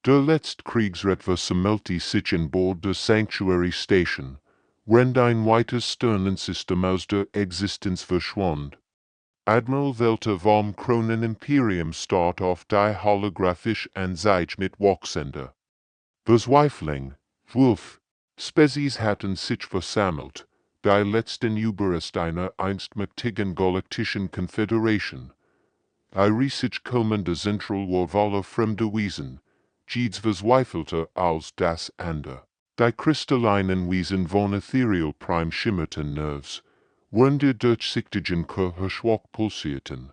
Der letzte Kriegsrettwasser meldet sich in Bord der Sanctuary Station, wenn ein weites Sternensystem aus der Existenz verschwand. Admiral Welter vom Kronenimperium start auf die holographisch Anzeige mit Wachsender. Verzweiflung, Wolf, Spezies hatten sich versammelt, die letzten Überrest einer einst mächtigen galaktischen Konföderation. Die riesig kommende Zentralwar voller fremde Wesen, jedes verzweifelter als das andere. Die kristallinen Wesen von ethereal prime schimmerten Nerves, wurden die durchsichtigen Körper schwach pulsierten.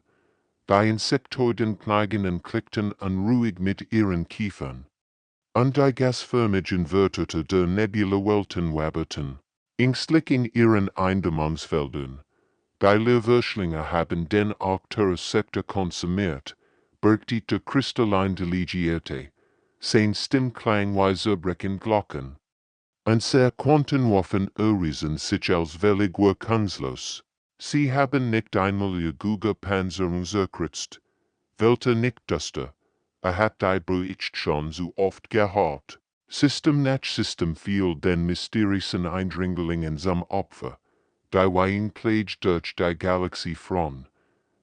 Die Insektoiden kneigen und klickten unruhig mit ihren Kiefern. Und die gasförmigen Wörter der Nebula Welten wabberten, ängstlich in ihren Eindämmungsfeldern. Die Lehrwürschlinge haben den Arcturus-Sektor konsumiert, bergt der kristallin delegierte, sein Stimmklangweise brechen Glocken. Und sehr Quantenwaffen erwiesen sich als völlig wirkungslos. Sie haben nicht einmal ihr Panzerung zerkratzt. Welter nicht duster, hat die Bruicht schon so oft gehört. System nach System fiel den mysterischen Eindringlingen zum Opfer. Die Wein plägt durch die Galaxie fron.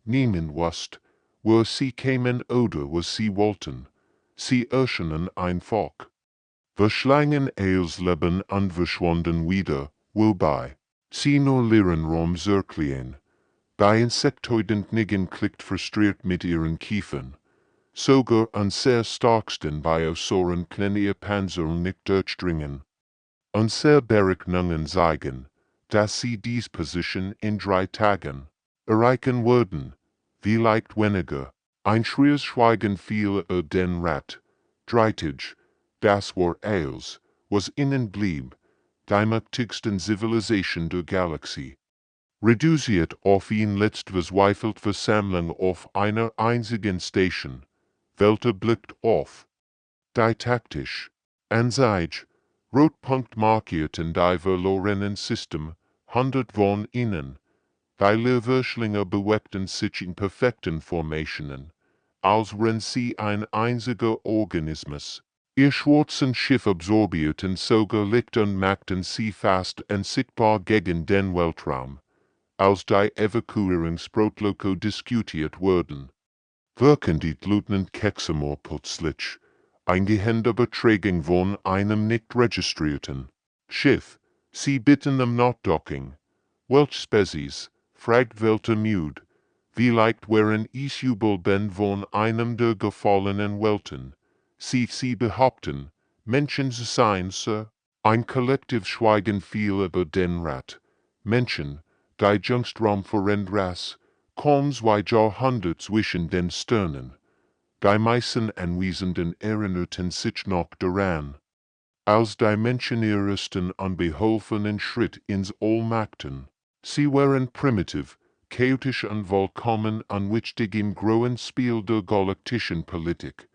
Niemand wusste, wo sie kämen oder was sie wollten. Sie erschienen einfach. Verschlangen als Leben und verschwanden wieder, wobei sie nur leeren Raum zerklien. Die Insektoiden knicken klickt frustriert mit ihren Kiefern. Sogar und sehr starksten Biosoren können ihr Panzerung nicht durchdringen. Und sehr Berechnungen zeigen, dass sie dies Position in 3 Tagen erreichen würden, vielleicht weniger. Ein schweres Schweigen fiel den Rat. Dreitig, das war alles, was ihnen blieb, die mächtigsten Zivilisation der Galaxie. Reduziert auf ihn letzt verzweifelt Versammlung auf einer einzigen Station. Welter blickt auf. Die taktisch, Anzeige, Rotpunkt markierten die verlorenen System, 100 von ihnen. Die Lehrwürschlinge bewegten sich in perfekten Formationen, als wenn sie ein einziger Organismus. Ihr schwarzen Schiff absorbierten sogar Licht und machten sie fast unsichtbar gegen den Weltraum, als die Evakuierungsprotloco diskutiert wurden. Wirken die Lieutenant Kexamore plötzlich, eingehende Betragung von einem nicht registrierten Schiff, sie bitten um Notdocking. Welch Spezies, fragt Welter müde, vielleicht wären ich übel ben von einem der gefallenen Welten. Sie behaupten, Menschen zu sein, Sir. Ein kollektiv Schweigen fiel über den Rat. Menschen, die Jungstraum Ras, kaum 2 Jahrhundert zwischen den Sternen. Die meisten Anwesenden erinnerten sich noch daran, als die Menschen ersten unbeholfenen Schritt ins All machten. Sie waren primitiv, chaotisch und vollkommen unwichtig im großen Spiel der galaktischen Politik.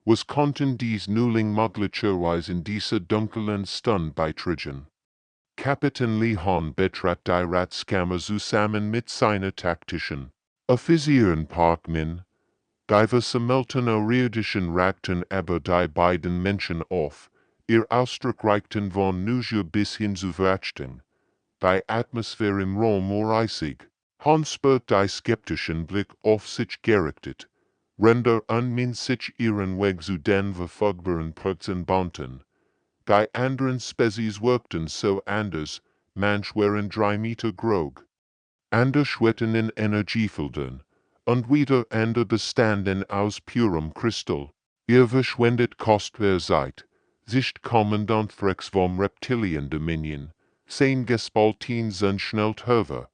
Was konnten dies Neuling möglicherweise in dieser dunklen Stunde beitragen? Kapitän Lehon betrat die Ratskammer zusammen mit seiner taktischen Offizieren Parkmin. Die versammelten außerirdischen ragten aber die beiden Menschen auf, ihr Ausdruck reichten von Neugier bis hin zu Verachtung. Die Atmosphäre im Raum war eisig. Hans spürt die skeptischen Blick auf sich gerichtet. Ränder und sich ihren Weg zu den verfügbaren Plätzen bahnten. Die anderen Spezies wirkten so anders, manch waren 3 Meter groß. Andere schwebten in Energiefeldern, und wieder andere bestanden aus purem Kristall. Ihr verschwendet kostbar Zeit, sich kommandant Frex vom Reptilien Dominion, sein gespalten sind schnell höher,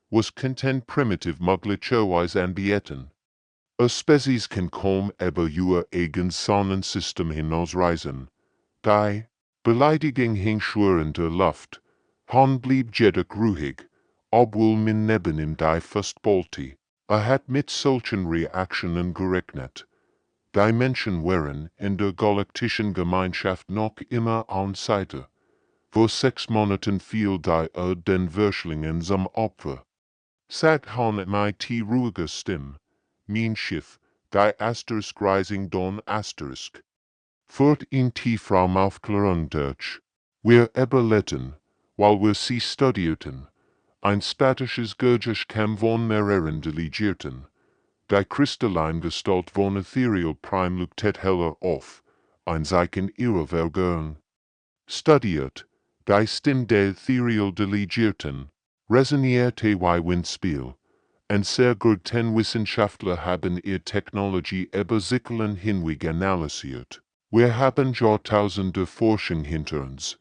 was content primitiv möglicherweise anbieten. A Spezies kann kaum über ihr eigenes Sonnensystem hinausreisen. Die Beleidigung hing schwer in der Luft. Han blieb jedoch ruhig, obwohl man neben ihm die fast bollte. Hat mit solchen Reaktionen gerechnet. Die Menschen waren in der galaktischen Gemeinschaft noch immer an Seite. Vor 6 Monaten fiel die den Würschlingen zum Opfer. Sagt Han mit ruhiger Stimme, mein Schiff, die Asterisk Rising Dawn Asterisk. Fort in Tiefraum aufklären durch. Wir überleten, while wir sie studierten, ein spatisches Gurgisch kam von mehreren Delegierten. Die Kristalline Gestalt von Ethereal Prime leuchtet heller auf, ein Zeichen ihrer Vergehung. Studiert, die Stimme der Ethereal Delegierten, resonierte wie Windspiel, und sehr guten Wissenschaftler haben ihr Technologie über Sicklen hinweg analysiert. Wir haben Jahrtausende Forschung hinter uns,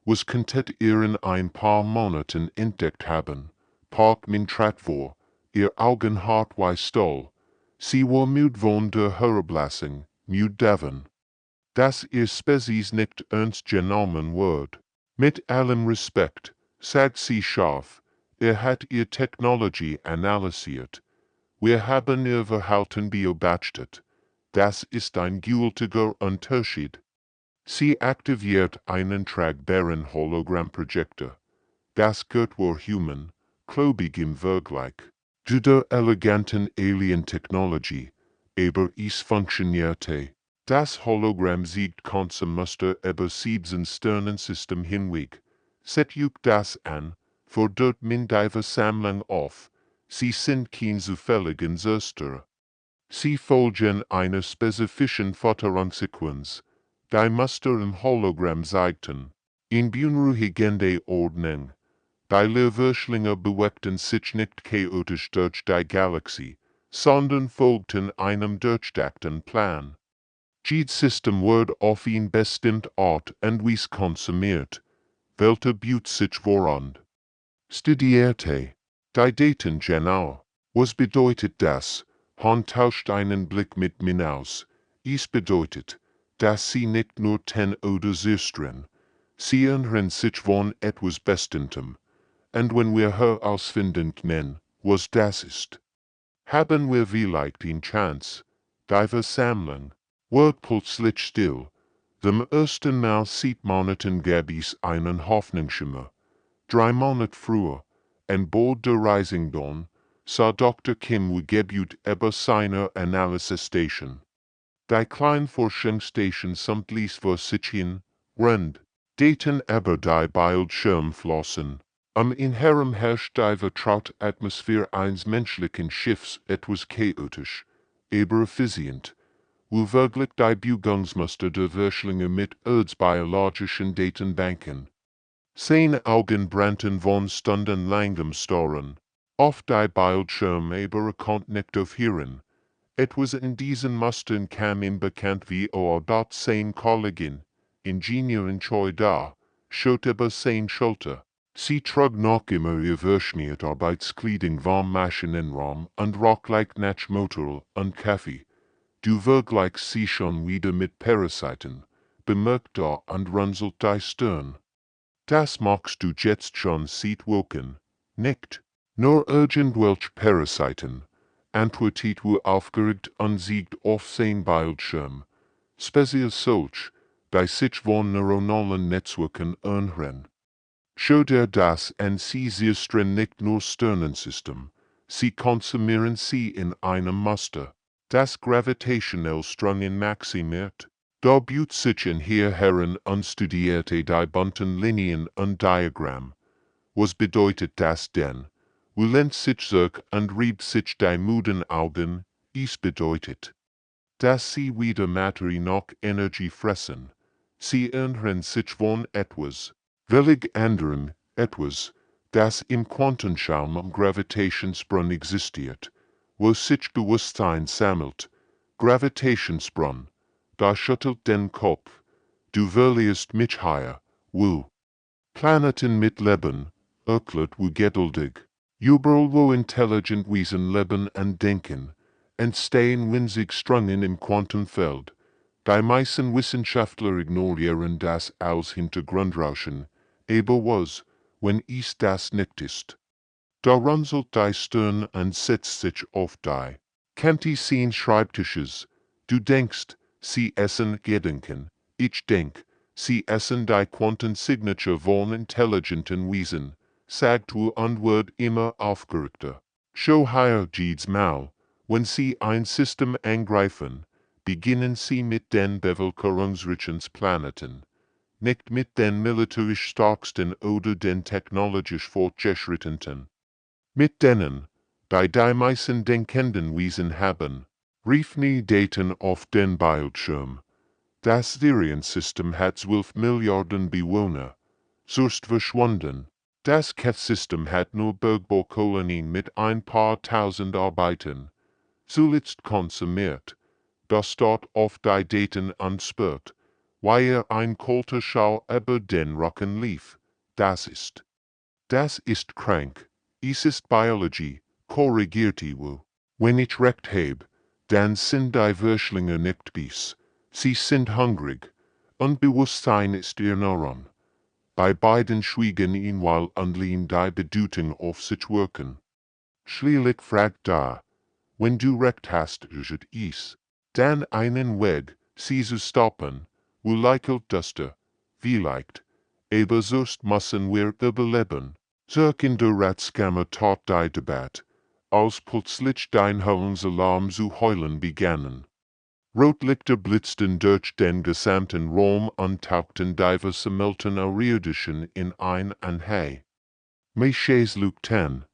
was könntet ihr in ein paar Monaten entdeckt haben, Park min trat vor, ihr Augen hart wie Stahl, sie war müd von der Herablassung, müd davon. Das ihr Spezies nicht ernst genommen wird. Mit allem Respekt, sagt sie scharf, hat ihr Technologie analysiert. Wir haben ihr Verhalten beobachtet. Das ist ein gültiger Unterschied. Sie aktiviert einen tragbaren Hologrammprojektor. Das geht war human, klobig im Vergleich. Zu der eleganten Alien-Technologie, aber es funktionierte. Das Hologramm siegt Muster über 7 Sternensystem hinweg. Setzt das an, fordert min die Versammlung auf. Sie sind kein zufälligen Söster. Sie folgen einer spezifischen Futterungssequenz. Die Muster im Hologramm zeigten, in beunruhigende Ordnung. Die Lehrwürschlinge bewegten sich nicht chaotisch durch die Galaxie, sondern folgten einem durchdachten Plan. Jedes System wird auf eine bestimmte Art und Weise konsumiert, welche Beaut sich voran. Studierte, die Daten genau. Was bedeutet das? Han tauscht einen Blick mit mir aus. Es bedeutet, dass sie nicht nur ten oder zistren. Sie erinnern sich von etwas Bestimmtem. Und wenn wir herausfinden können, was das ist, haben wir vielleicht eine Chance. Die Versammlung wird plötzlich still. Zum ersten Mal sieht Monaten gab es einen Hoffnungsschimmer. 3 Monate früher, an Bord der Reisington, sah Dr. Kim Gebut über seine Analysestation. Die kleine Forschungsstation samt ließ vor sich hin, rund, Daten über die Bildschirm flossen. In herem herrscht die vertraute Atmosphäre eines menschlichen Schiffs etwas chaotisch, aber effizient, wo wirklich die Bewegungsmuster der Würschlinge mit biologischen Datenbanken. Seine Augen brannten von stundenlangem Starren. Auf die Bildschirm aber konnte nicht aufhören. Etwas in diesen Mustern kam ihm bekannt wie dort sein Kollegin, Ingenieurin Choi da, schaut über sein Schulter. Sie trug noch immer ihr verschmiert Arbeitskleidung vom Maschinenraum und roch like nach Motor und Kaffee. Du vergleichst sie schon wieder mit Parasiten, bemerkt und runzelt die Stirn. Das magst du jetzt schon seit Wochen, nicht? Nur irgendwelche Parasiten, antwortet aufgeregt und siegt auf sein Bildschirm. Speziell solch, die sich von neuronalen Netzwerken ernähren. Schau dir das an, sie zistren nicht nur Sternensystem, sie konsumieren sie in einem Muster, das gravitationell strungen maximiert. Da büt sich in hier Herren unstudierte die bunten Linien und Diagramm. Was bedeutet das denn? Wo lehnt sich zurück und riebt sich die müden Augen? Es bedeutet, dass sie wieder Materie noch Energie fressen. Sie ernähren sich von etwas, völlig anderem, etwas, das im Quantenschaum am Gravitationsbrunn existiert, wo sich Bewusstsein sammelt. Gravitationsbrunn, da schüttelt den Kopf, du verlierst mich higher, wo Planeten mit Leben, erklärt wo geduldig, überall wo intelligent Wesen leben und denken, entstehen winzig Strungen im Quantenfeld. Die meisten Wissenschaftler ignorieren das als Hintergrundrauschen, aber was, wenn es das nicht ist? Da runzelt die Stirn und setzt sich auf die Kante sehen Schreibtisches. Du denkst, sie essen Gedanken. Ich denk, sie essen die Quantensignature von intelligenten Wesen, sagt und wird immer aufgeregter. Schau hier jedes Mal, wenn sie ein System angreifen, beginnen sie mit den bevölkerungsreichen Planeten, nicht mit den militärisch starksten oder den technologisch fortgeschrittenen. Mit denen, die meisten denkenden Wesen haben, rief nie Daten auf den Bildschirm. Das Seriensystem hat 12 Milliarden Bewohner, sonst verschwunden. Das Cat-System hat nur Bergbaukolonien mit ein paar tausend Arbeitern, zuletzt konsumiert, das dort auf die Daten anspürt, weil ein kalter Schau über den Rücken lief. Das ist krank. Es ist Biologie, korrigierte Wu. Wenn ich recht heb, dann sind die Würschlinge nicht bis. Sie sind hungrig. Unbewusstsein ist ihr Neuron. Bei beiden schwiegen ihn weil unlehn die Bedeutung auf sich wirken. Schließlich fragt da, wenn du recht hast über es, dann einen Weg, sie zu stoppen, wo leichelt duster, vielleicht, aber sonst müssen wir überleben. Zurück in der Ratskammer tat die Debatte, als plötzlich dein Höllensalarm zu heulen begannen. Rotlichter blitzten durch den gesamten Raum und tauchten die versammelten Außerirdischen in ein Anhai. Meches Lukten,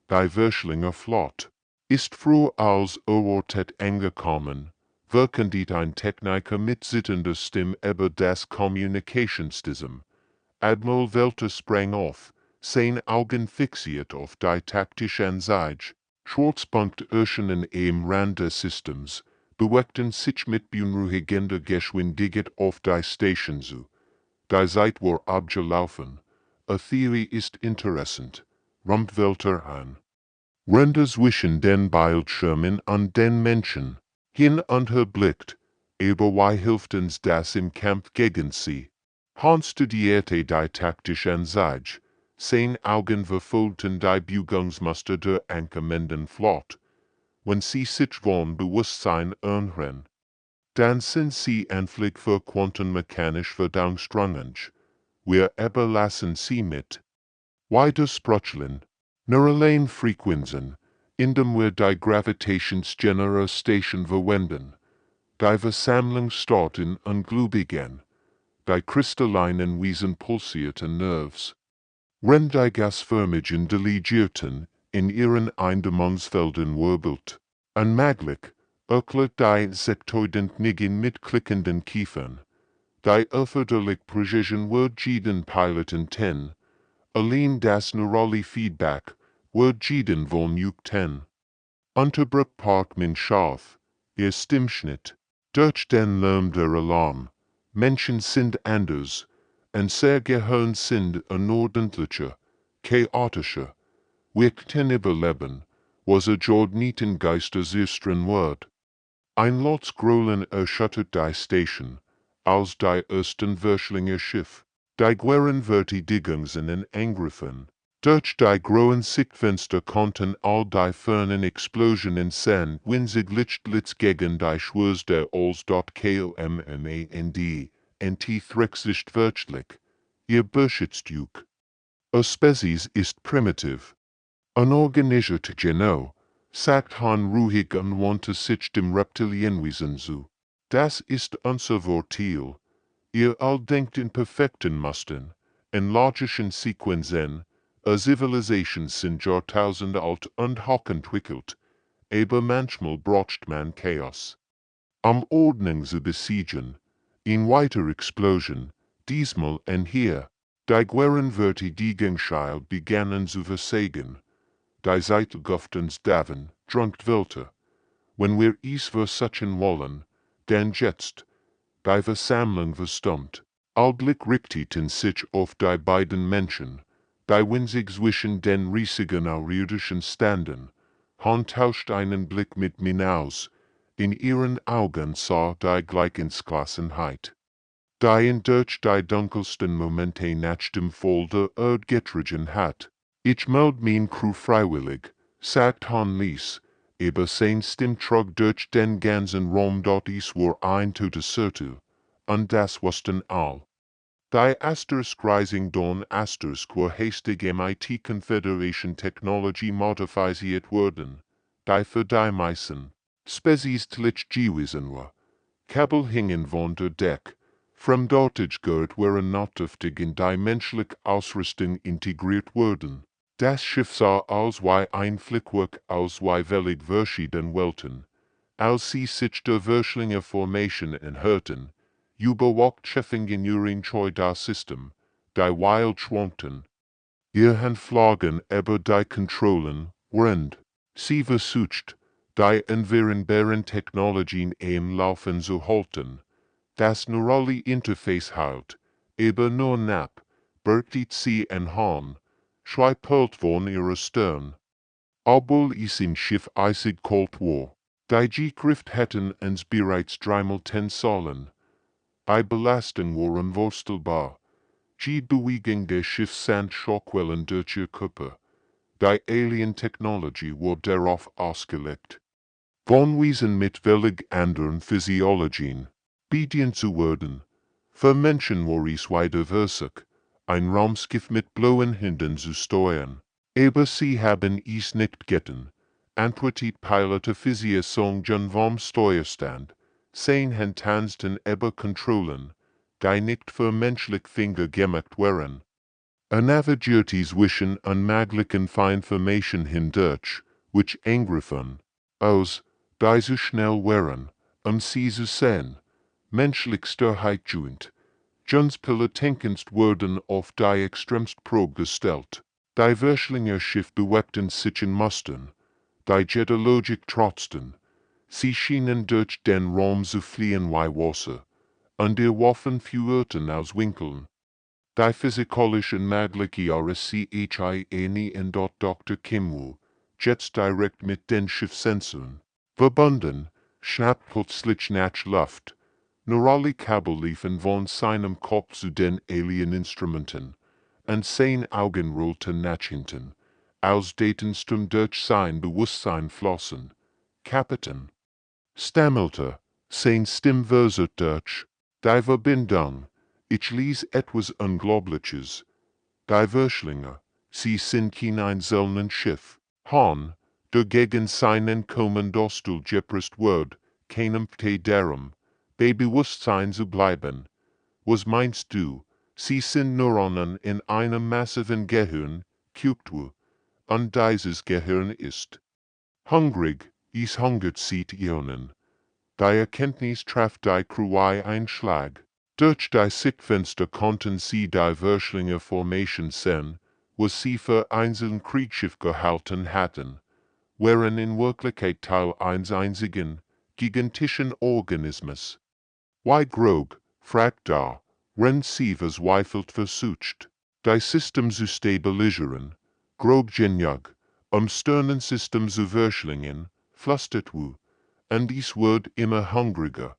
die Würschlinge flott, ist früh als erwartet angekommen, wirkend ein Techniker mit sittender Stimme über das Kommunikationssystem. Admiral Welter sprang auf, seine Augen fixiert auf die taktische Anzeige. Schwarzpunkt Irrschen im Rand des Systems, bewegten sich mit beunruhigender Geschwindigkeit auf die Station zu. Die Zeit war abgelaufen. A Theorie ist interessant, rummt Welter an. Ränder zwischen den Bildschirmen und den Menschen, hin und her blickt, aber wie hilft uns das im Kampf gegen sie? Han studierte die taktische Anzeige, seine Augen verfolgten die Bewegungsmuster der ankommenden Flott. Wenn sie sich von Bewusstsein erneuern, dann sind sie anfällig für quantenmechanisch Verdauungsstrungen. Wir überlassen sie mit. Widersprüchlen, neuralen Frequenzen, indem wir die Gravitationsgeneration verwenden. Die Versammlung starten und gläubigen. Die kristallinen Wesen pulsierten Nerves. Wenn die gasförmigen Delegierten in ihren Eindämmungsfeldern wirbelt. Unmöglich, erklärt die Sektoidentnigen mit klickenden Kiefern. Die erforderlich Precision wird jeden Piloten ten. Allein das neurale Feedback wird jeden von Jukten. Unterbruch Park min scharf, ihr Stimmschnitt, durch den Lärm der Alarm. Menschen sind anders, und sehr Gehirn sind unordentlicher, chaotischer. Wir können überleben, was Jordniten Geister sistren wird. Ein lautes Grollen erschüttert die Station, als die ersten Würschlinge Schiff, die Guerenvertigungen angriffen. Durch die grauen Sichtfenster konnten all die fernen Explosionen sehen, wenn sie Lichtblitz gegen die Schwurs der als .komand, trägt wirklich. Ihr Beschütztjuk. A Spezies ist primitiv. Unorganisiert genau, sagt Han ruhig und wandte sich dem Reptilienwesen zu. Das ist unser Vorteil. Ihr all denkt in perfekten Mustern, in logischen Sequenzen. A Civilisations sind Jahrtausende alt und hochentwickelt, aber manchmal braucht man Chaos. Ordnung zu besiegen, in weiter Explosion, diesmal und hier, die Guerenvertigungsscheil begannen zu versagen. Die Zeitluftens daven, drunkt Welter. Wenn wir es versuchen wollen, dann jetzt. Die Versammlung verstummt. Allblick richteten sich auf die beiden Menschen, die winzig zwischen den riesigen Außerirdischen standen. Han tauscht einen Blick mit mir aus. In ihren Augen sah die Gleichensglassenheit. Die in durch die dunkelsten Momente nach dem Fall der Erde getrieben hat. Ich meld mein Crew freiwillig, sagt Han Lies, aber sein Stimm trug durch den ganzen Raum dort es war ein Todessertu, und das wussten all. Die Asterisk Rising Dawn Asterisk war hastig MIT Confederation Technology modifisiert worden, die für die meisten Spezies tlich gewesen war. Kabel hingen von der Deck. Fremdartig gehört waren nötig in die menschliche Ausrüstung integriert wurden. Das Schiff sah aus wie ein Flickwerk aus wie völlig verschiedenen Welten. Als sie sich der Verschlinge Formation enthörten, überwacht Scheffingen ihren Treu das System, die wild schwankten. Ihr Handflagen über die Kontrollen, während sie versucht, die entwickelbaren Technologien am Laufen zu halten. Das neurale Interface halt, aber nur knapp, bergt sie en Hahn, schweipelt von ihrer Stirn. Obwohl es im Schiff eisig kalt war, die G-Grift hätten uns bereits dreimal sollen. Die Belastung war unvorstellbar. Die Bewegung des Schiffs sank Schockwellen durch ihr Körper. Die Alien-Technologie war darauf ausgelegt, von Wesen mit völlig anderen Physiologien bedient zu werden. Für Menschen war es widerwärtig, ein Raumschiff mit blauen Händen zu steuern. Aber sie haben es nicht getan. Antwortet Pilote Physiosong vom Steuerstand, sein Handtanzten über Kontrollen, die nicht für menschliche Finger gemacht waren. Navigierte zwischen unmöglichen Feinformationen hindurch, which angriffen, aus, die so schnell waren, sie zu sehen, menschlichster Heitjunt. Juns Pilotenkenst wurden auf die extremst Probe gestellt. Die Verschlinger Schiff bewegten sich in Mustern, die Jetlogik trotzten. Sie schienen durch den Raum zu fliehen wie Wasser, und ihr Waffen führten aus Winkeln. Die physikalischen Möglichkeiten CHI in dort Dr. Kimwu, jetzt direkt mit den Schiffsensoren. Verbunden, schnappt plötzlich nach Luft. Neurale Kabel liefen von seinem Kopf zu den Alien-Instrumenten, und sein Augen rollten nach hinten, als deten durch sein Bewusstsein flossen. Kapitän stammelte, sein Stimme versert durch, die Verbindung. Ich ließ etwas Unglaubliches. Die Verschlinger, sie sind kein seltenes Schiff. Han, der gegen seinen Kommandostul gepresst wird, kämpfte darum, bei Bewusstsein zu bleiben. Was meinst du? Sie sind Neuronen in einem massiven Gehirn, Kultur, und dieses Gehirn ist hungrig, es hungert sieht Ionen. Die Erkenntnis traf die Crew ein Schlag. Durch die Sichtfenster konnten sie die Verschlinger Formation sehen, was sie für einzelne Kriegsschiff gehalten hatten, waren in Wirklichkeit Teil eines einzigen, gigantischen Organismus. Wie grog, fragt da, wenn sie verzweifelt versucht, die System zu stabilisieren, grog genug, Sternensystem zu verschlingen, flüstert wu, und es wird immer hungriger.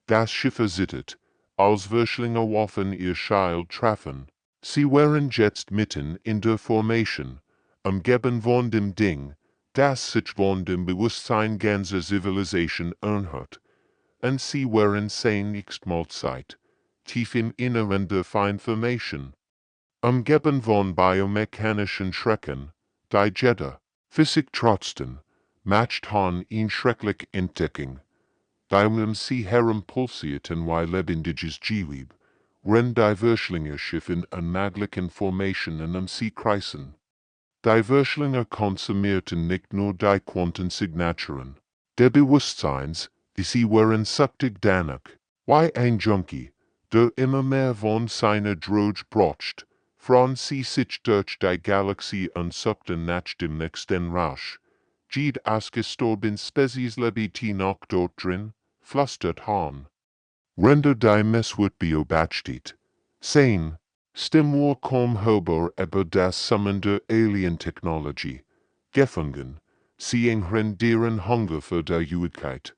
Das Schiff erzittert, als Verschlinger Waffen ihr Schild trafen. Sie waren jetzt mitten in der Formation, umgeben von dem Ding, das sich von dem Bewusstsein ganzer Zivilisation ernhört. Und sie waren sein Nächstmahlzeit, tief im Inneren der Feinformation. Umgeben von biomechanischen Schrecken, die Jedi, Physik trotzten, macht Han in schrecklich Entdeckung. Die sie herumpulsierten wie lebendiges Gewebe, wenn die Verschlinger Schiff in unmöglichen Formationen sie kreisen. Die Verschlinger konsumierten nicht nur die Quantensignaturen der Bewusstseins, sie waren süchtig danach, wie ein Junkie, der immer mehr von seiner Droge braucht, frauen sie sich durch die Galaxie und suchten nach dem nächsten Rausch. Jede ausgestorbene Spezies lebt noch dort drin, flüstert Han. Render die Messwort beobachtet. Sein, Stimmwar kaum hörbar über das Summen der Alien-Technologie. Gefangen, sie rendieren Hunger für die Ewigkeit.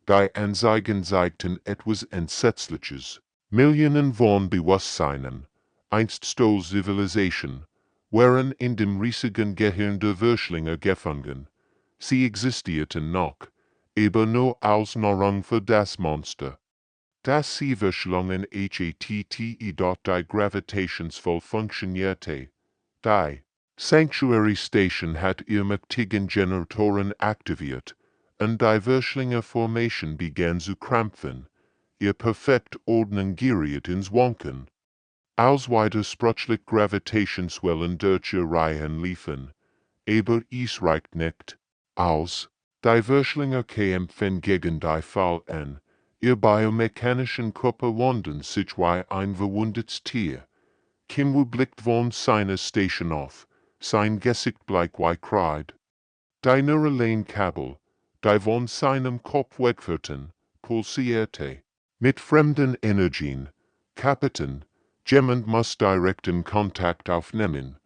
Die Anzeigen zeigten etwas Entsetzliches. Millionen von Bewusstseinen, einst Stoll Civilization, waren in dem riesigen Gehirn der Verschlinger gefangen. Sie existierten noch, aber nur als Nahrung für das Monster. Das sie verschlungen HATTE dort die gravitationsvoll funktionierte. Die Sanctuary Station hat ihr mächtigen Generatoren aktiviert, und die Verschlinger Formation begann zu krampfen, ihr perfekt Ordnung geriet ins Wanken. Aus weiter sprachlich Gravitationswellen deutsche Reihen liefen, aber es reicht nicht aus. Die Verschlinger kämpfen gegen die Fall an, ihr biomechanischen Körper wandern sich wie ein verwundetes Tier. Kimwu blickt von seiner Station auf, sein Gesicht bleich wie Kreide. Die Neuralen Kabel, die von seinem Kopf wegführten, pulsierte. Mit fremden Energien, Kapitän, jemand muss direkten Kontakt aufnehmen.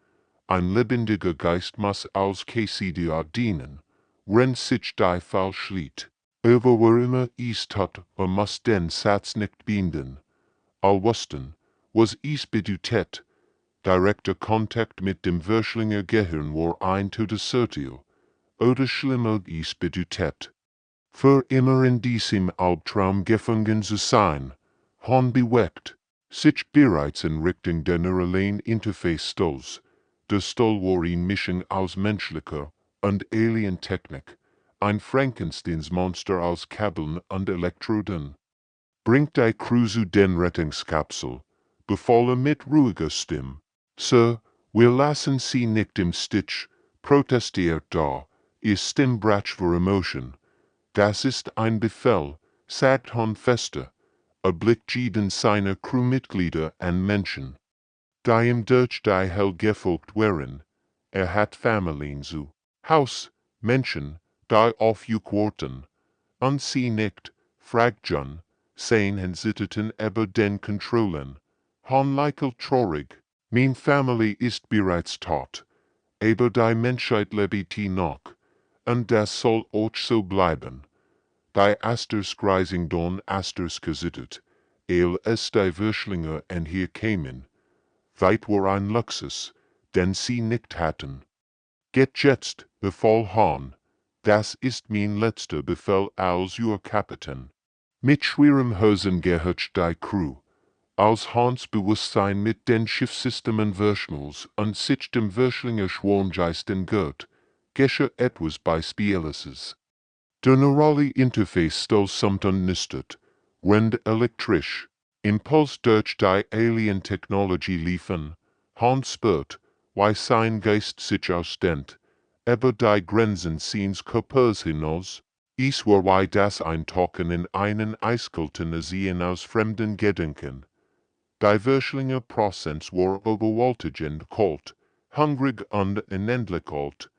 Ein lebendiger Geist muss als Käsidier dienen, wenn sich die Fall schließt. Aber wer immer es tut, muss den Satz nicht binden. Al wussten, was es bedeutet. Direkter Kontakt mit dem Verschlinger Gehirn war ein Todessurteil, oder schlimmer es bedeutet. Für immer in diesem Albtraum gefangen zu sein, bewegt, sich bereits in Richtung der neuralen Interface Stolz. Der Stol war eine Mischung aus menschlicher und Alien-Technik, ein Frankensteins-Monster aus Kabeln und Elektroden. Bringt die Crew zu den Rettungskapsel, befahl mit ruhiger Stimme. Sir, wir lassen Sie nicht im Stich, protestiert da, Ihr Stimme brach vor Emotion. Das ist ein Befehl, sagt Hon fester, erblickt jeden seiner Crewmitglieder an Menschen. Die ihm durch die Hell gefolgt wären, hat Familien zu Haus, Menschen, die auf Juk warten, und sie nicht, fragt John, sehen und zitterten über den Kontrollen. Hon lächelt traurig, mein Familie ist bereits tot, aber die Menschheit lebt noch, und das soll auch so bleiben. Die Asters Grising Don Asters gesittert, es die Verschlinger en hier kämen. Weit war ein Luxus, den sie nicht hatten. Geht jetzt, befahl Hahn, das ist mein letzter Befehl als Ihr Kapitän. Mit schwerem Hosen gehört die Crew, als Hans Bewusstsein mit den Schiffssystemen verschmolz und sich dem Verschlinger Schwarmgeist entgört, geschah etwas Beispielliches. Der neurale Interface stol samt und nistet, rend elektrisch, Impuls durch die Alien-Technologie liefen, Hans spürt, wie sein Geist sich ausdehnt, über die Grenzen seines Körpers hinaus. Es war wie das Eintauchen in einen eiskalten Seen aus fremden Gedanken. Die Verschlinger Prozents war überwältigend kalt, hungrig und unendlich alt,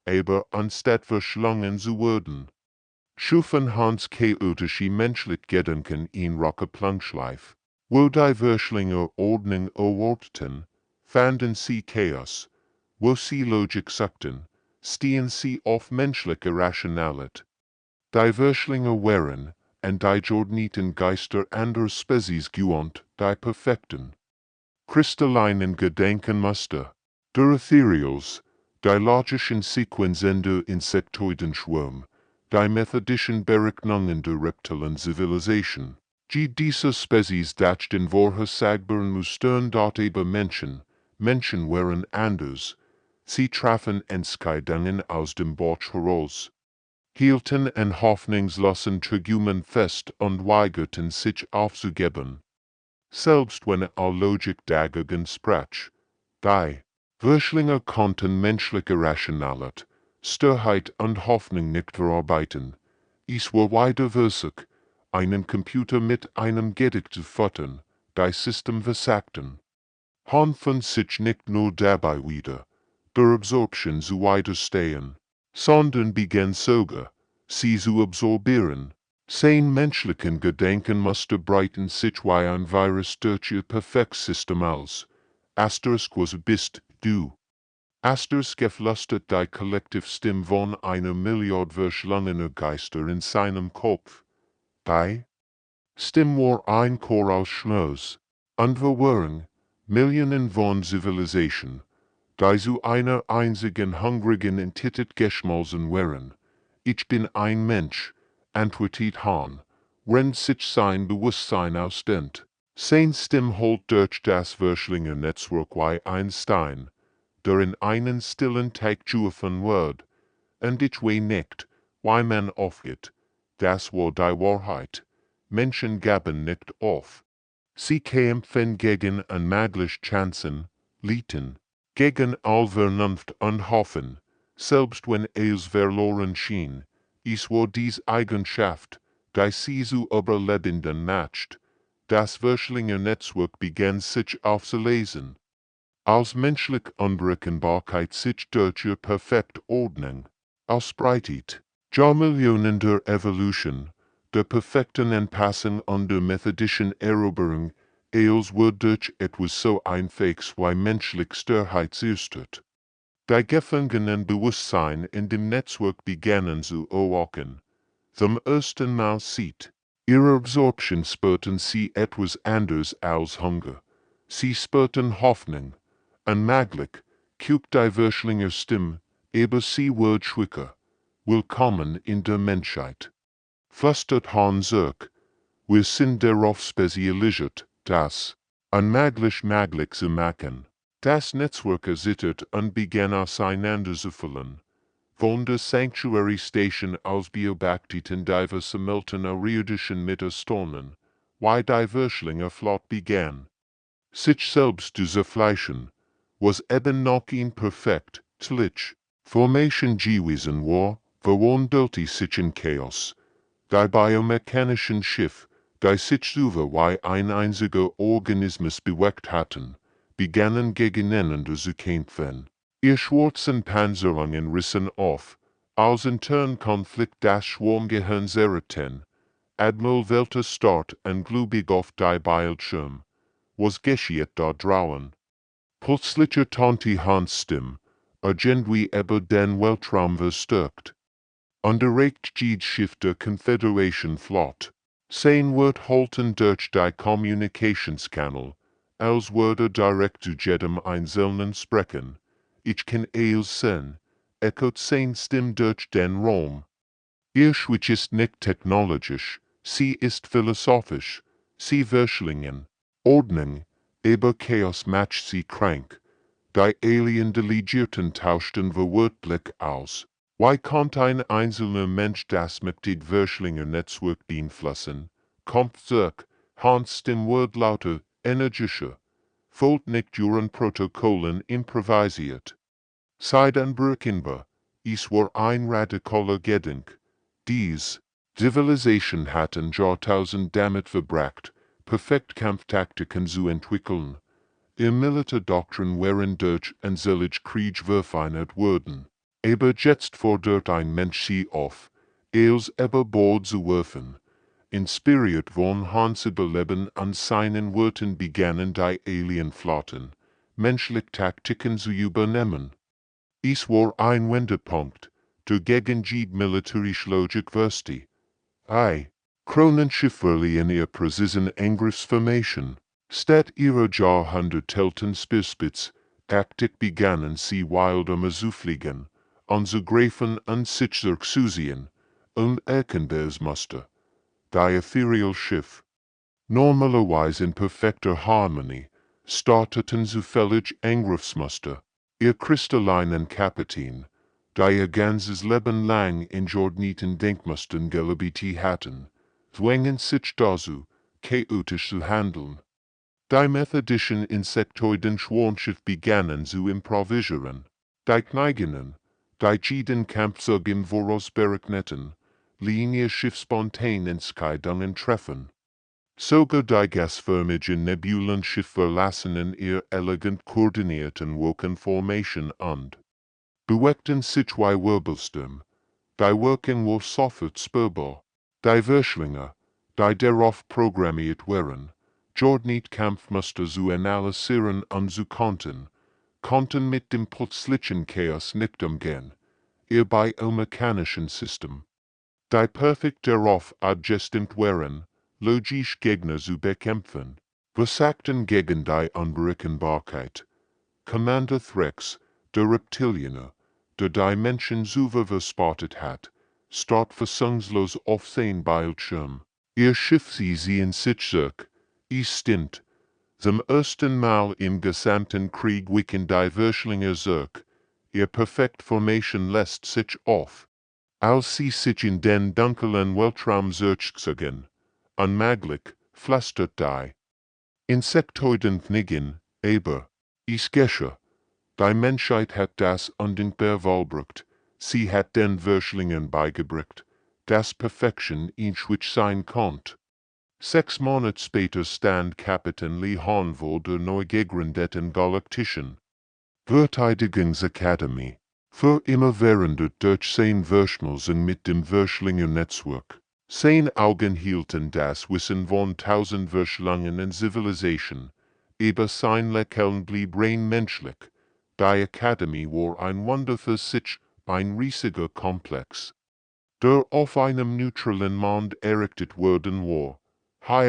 aber anstatt verschlungen zu werden, schufen Hans chaotische menschliche Gedanken in Rockeplanschleif. Wo die Verschlinger Ordnung erwarteten, fanden sie Chaos. Wo sie Logik suchten, stehen sie auf menschliche Rationalität. Die Verschlinger waren, und die Jordniten Geister anderer Spezies gewohnt, die perfekten, kristallinen Gedankenmuster, der Ethereals, die logischen Sequenzen der Insektoidenschwarm, die methodischen Berechnungen der Reptilien-Zivilisation. Diese Spezies dachten vorhersagbaren Mustern dort über Menschen waren anders. Sie trafen Entscheidungen aus dem Bauch heraus, hielten an hoffnungslosen Tragungen fest und weigerten sich aufzugeben. Selbst wenn all Logik dagegen sprach. Die Verschlinger konnten menschliche Rationalität, Sturheit und Hoffnung nicht verarbeiten. Es war widerwärtig, einen Computer mit einem Gedicht zu füttern, die System versagten. Han fand sich nicht nur dabei wieder, der Absorption zu widerstehen, sondern begann sogar, sie zu absorbieren. Sein menschlichen Gedankenmuster breiten sich wie ein Virus durch ihr Perfektsystem aus. Was bist du? Geflüstert die Kollektivstimme von einer Milliarde verschlungener Geister in seinem Kopf. Die Stimme war ein Chor aus Schmerz, und wir waren Millionen von Zivilisationen, die zu einer einzigen hungrigen Entität geschmolzen waren. Ich bin ein Mensch, antwortet Han, wenn sich sein Bewusstsein ausdehnt. Sein Stimme holt durch das Verschlinger Netzwerk wie ein Stein, der in einen stillen Teig geworfen wird, und ich weiß nicht, wie man aufgeht. Das war die Wahrheit. Menschen gaben nicht auf. Sie kämpfen gegen unmögliche Chancen, Lieten, gegen all Vernunft und Hoffen, selbst wenn es verloren schien. Es war dies Eigenschaft, die sie zu überlebenden macht. Das Verschlinger Netzwerk begann sich aufzulesen. Als menschliche Unberechenbarkeit sich durch ihr perfekt Ordnung ausbreitet. Jahrmillionen der Evolution, der perfekten Anpassung und der methodischen Eroberung, als wird durch etwas so Einfaches wie menschliche Störheit zerstört. Die Gefangenen Bewusstsein in dem Netzwerk begannen zu erwachen. Zum ersten Mal sieht ihre Absorption spürten sie etwas anders als Hunger. Sie spürten Hoffnung. Unmöglich, klingt die Verschlinger Stimme, aber sie wird schwächer. Willkommen in der Menschheit. Flüstert Han Zirk. Wir sind darauf spezialisiert, das unmöglich zu machen. Das Netzwerk erzittert und begann auseinanderzufallen. Von der Sanctuary Station aus beobachteten diverse Milton irdischen Mittelstonen, wie die Verschlinger flott begann. Sich selbst zu zerfleischen, was eben noch imperfekt, tlich. Formation gewesen war, verwandelt sich in Chaos. Die biomechanischen Schiff, die sich über wie ein einziger Organismus bewegt hatten, begannen gegeneinander zu kämpfen. Ihr schwarzen Panzerungen rissen auf, als intern Konflikt das Schwarmgehirn zerrten. Admiral Welter starrt ungläubig auf die Bildschirm. Was geschieht da draußen? Plötzlich ertönte Hans Stimme, irgendwie über den Weltraum verstärkt. Unterregt geht Schiff der Confederation flott. Sein wird halten durch die Communicationskanal, als würde direkt zu jedem Einzelnen sprechen. Ich kann es sehen, echoed sein Stimme durch den Raum. Ihr Switch ist nicht technologisch, sie ist philosophisch, sie Verschlingen. Ordnung, aber Chaos macht sie krank. Die Alien-Delegierten tauschten verwirrtlich aus. Wie konnte ein einzelner Mensch das mit dem Verschlinger-Netzwerk beeinflussen? Kommt zurück, Hans Stimme wird lauter, energischer. Folgt nicht ihren Protokollen improvisiert. Seid unberechenbar, es war ein radikaler Gedanke. Dies Zivilisation hatten Jahrtausend damit verbracht, perfekt Kampftaktiken zu entwickeln. Ihr Militärdoktrin waren durch ansehnliche Krieg verfeinert worden. Aber jetzt fordert ein Mensch sie auf, als über Bord zu werfen. Inspiriert von Hans Überleben an seinen Worten begannen die Alienflotten, menschliche Taktiken zu übernehmen. Es war ein Wendepunkt, der gegen die militärische Logik verste. Kronenschifferli in ihr präzisen Angriffsformation. Statt ihrer Jahrhundertelten Speerspitze, Taktik begannen sie wilder zu fliegen, anzugreifen und sich zurückzuziehen, erkennbares Muster. Die Ethereal Schiff. Normalerweise in perfekter Harmonie, starteten zufällig Angriffsmuster. Ihr kristallinen Kapitän, die ihr ganzes Leben lang in geordneten Denkmustern gelebt hatten, zwängen sich dazu, chaotisch zu handeln. Die methodischen Insektoiden Schwarmschiff begannen zu improvisieren. Die Kneigenen, die jeden Kampfzug im Voraus berechneten, ließen ihr Schiff spontan in Skydungen treffen. Sogar die gasförmigen Nebulenschiffe verlassen ihr elegant koordinierten Wolkenformation und bewegten sich wie Wirbelsturm. Die Wolken war sofort spürbar. Die Verschlinger, die darauf programmiert waren, Jordnit Kampfmuster zu analysieren und zu konnten mit dem plötzlichen Chaos nicht umgehen, ihr biomechanischen System. Die perfekt darauf adjustent waren, logisch Gegner zu bekämpfen, versagten gegen die Unberechenbarkeit. Commander Threx, der Reptilianer, der die Menschen verspottet hat, starrt fassungslos auf sein Bildschirm. Ihr Schiff sie in sich zurück. Es stimmt. Zum ersten Mal im gesamten Krieg wicken die Verschlinger zurück. Ihr perfekt Formation lässt sich auf. Als sie sich in den dunklen Weltraum zurückzogen, unmaglich, flastert die. Insektoiden knigen, aber, ich gesche, die Menschheit hat das undenkbar vollbracht, sie hat den Würschlingen beigebracht, das Perfektion inschwich sein konnt. 6 Monate später stand Kapitän Lee Han vor der neu gegründeten Galaktischen Verteidigungsakademie, für immerwährende durch sein Verschmelzen mit dem Würschlinger-Netzwerk. Sein Augen hielten das Wissen von 1000 Verschlungen in Zivilisation, aber sein Lächeln blieb rein menschlich. Die Akademie war ein Wunder für sich, ein riesiger Komplex, der auf einem neutralen Mond errichtet worden war.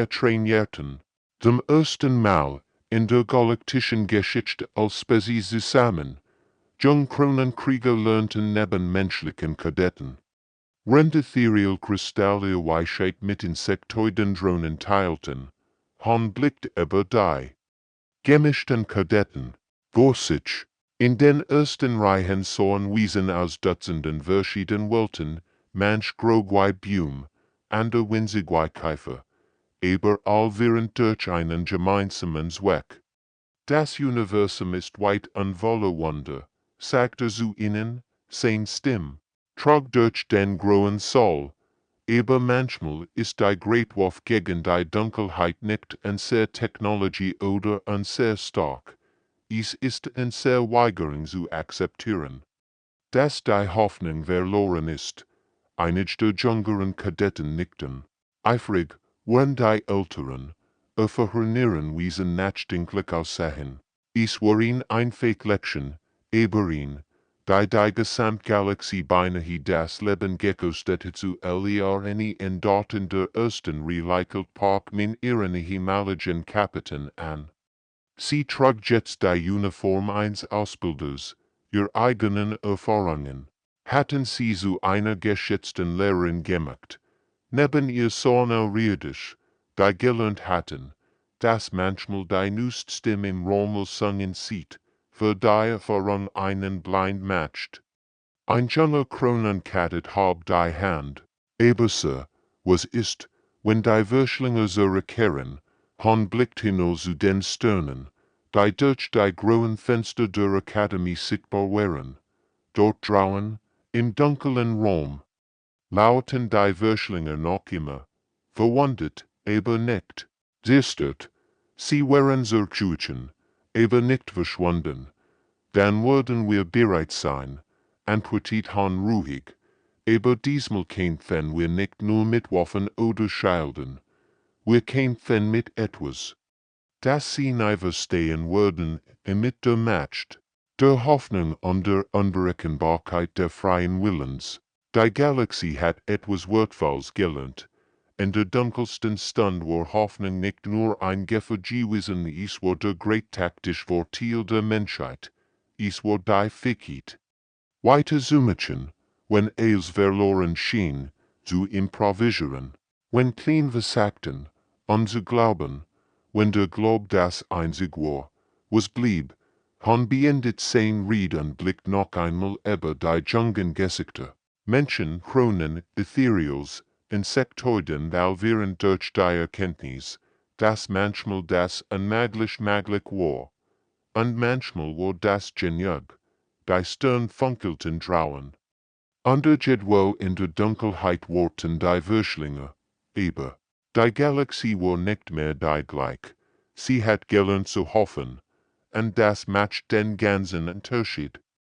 Trainierten, dem ersten Mal in der galaktischen Geschichte als Spezies zusammen, Jungkronenkrieger lernten neben menschlichen Kadetten. Rendethereal-Kristalle Weichheit mit Insektoiden-Drohnen teilten, Han blickt über die gemischten Kadetten, Gorsich, in den ersten Reihen sahen Wiesen aus Dutzenden verschiedenen Welten, manch grogwei Buhm, ander winzigwei Käfer, aber allwährend durch einen gemeinsamen Zweck. Das Universum ist weit und voller Wunder, sagte zu ihnen, sein Stimm, trug durch den grauen Soul, aber manchmal ist die Greatwurf gegen die Dunkelheit nicht an sehr Technologie oder an sehr stark. Es ist an sehr Weigerung zu akzeptieren, dass die Hoffnung verloren ist. Einige der jüngeren Kadetten nickten. Eifrig, wenn die Älteren, verhörnieren Wiesen nachdenklich aussahen. Es war ihnen ein Fake-Lection, aber ihnen, die Gesamtgalaxie beinahe das Leben gekostet zu erlernen in dort in der ersten Reichelt Park min ihren himmlischen Kapitän an. Sie trug jetzt die Uniform eines Ausbilders, ihr eigenen Erfahrungen, hatten sie zu einer geschätzten Lehrerin gemacht, neben ihr Sohn Riedisch, die gelernt hatten, dass manchmal die Nuststimme im Rommel singen sieht, für die Erfahrung einen blind matcht. Ein junger Kronenkadet hab die Hand, ebenso, was ist, wenn die Würschlinge zurückkehren, Han blickt hinaus zu den Sternen, die durch die grauen Fenster der Akademie sichtbar wären. Dort draußen, im dunklen Raum, lauten die Würschlinge noch immer, verwundert, aber nicht zerstört. Sie wären zurückgewichen, aber nicht verschwunden. Dann würden wir bereit sein, antwortet Han ruhig, aber diesmal kämpfen wir nicht nur mit Waffen oder Schilden. Wir kämpfen mit etwas, das sie naiver stehen würden, mit der Macht, der Hoffnung und der Unberechenbarkeit der freien Willens. Die Galaxie hat etwas Wertvolles gelernt. In der dunkelsten Stunde war Hoffnung nicht nur ein Gefühl gewesen, es war der great taktisch Vorteil der Menschheit. Es war die Fähigkeit, weiter zu machen, wenn es verloren schien, zu improvisieren, wenn klein versagten, zu glauben, wenn der Glaub das einzig war, was blieb. Han beendet sein Reden und blickt noch einmal über die jungen Gesichter. Menschen, Kronen, Ethereals, Insektoiden valvieren durch die Erkenntnis, dass manchmal das unmöglich möglich war, und manchmal war das genial. Die Stirn funkelten draußen. Unterjedwo in der Dunkelheit warten die Würschlinge, aber die Galaxie war nicht mehr die gleich. Sie hat gelernt zu hoffen, und das macht den ganzen Unterschied.